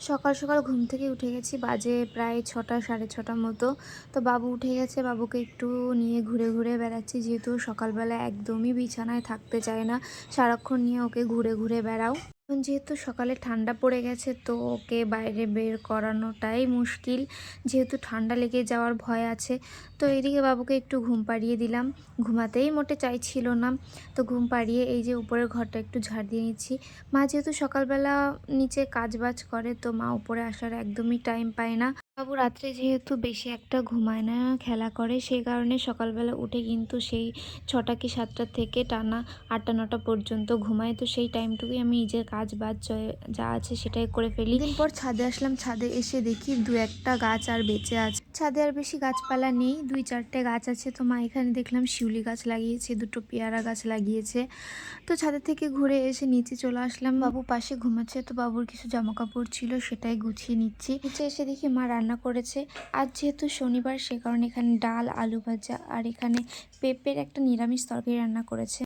সকাল সকাল ঘুম থেকে উঠে গেছি, বাজে প্রায় ৬টা ৬:৩০ মতো। তো বাবু উঠে গেছে, বাবুকে একটু নিয়ে ঘুরে ঘুরে বেড়াচ্ছি, যেহেতু সকালবেলা একদমই বিছানায় থাকতে চায় না। সারাক্ষণ নিয়ে ওকে ঘুরে ঘুরে বেড়াও। এখন যেহেতু সকালে ঠান্ডা পড়ে গেছে, তো ওকে বাইরে বের করানোটাই মুশকিল, যেহেতু ঠান্ডা লেগে যাওয়ার ভয় আছে। তো এইদিকে বাবুকে একটু ঘুম পাড়িয়ে দিলাম, ঘুমাতেই মোটে চাইছিল না। তো ঘুম পাড়িয়ে এই যে উপরের ঘরটা একটু ঝাড় দিয়ে নিচ্ছি। মা যেহেতু সকালবেলা নিচে কাজবাজ করে, তো মা উপরে আসার একদমই টাইম পায় না। বাবু রাত্রে যেহেতু বেশি একটা ঘুমায় না, খেলা করে, সেই কারণে সকালবেলা উঠে কিন্তু সেই ৬টা কি ৭টা থেকে টানা ৮টা ৯টা পর্যন্ত ঘুমায়। তো সেই টাইমটুকুই আমি নিজের কাজ বাজ যা আছে সেটাই করে ফেলি। দিন পর ছাদে আসলাম, ছাদে এসে দেখি দু একটা গাছ আর বেঁচে আছে। ছাদে আর বেশি গাছপালা নেই, ২-৪টে গাছ আছে। তো মা এখানে দেখলাম শিউলি গাছ লাগিয়েছে, দুটো পেয়ারা গাছ লাগিয়েছে। তো ছাদের থেকে ঘুরে এসে নিচে চলে আসলাম, বাবু পাশে ঘুমাচ্ছে, তো বাবুর কিছু জামা কাপড় ছিল সেটাই গুছিয়ে নিচ্ছি। নিচে এসে দেখি মা রান্না করেছে। আজ যেহেতু শনিবার, সে কারণে এখানে ডাল, আলু ভাজা আর এখানে পেঁপের একটা নিরামিষ তরকারি রান্না করেছে।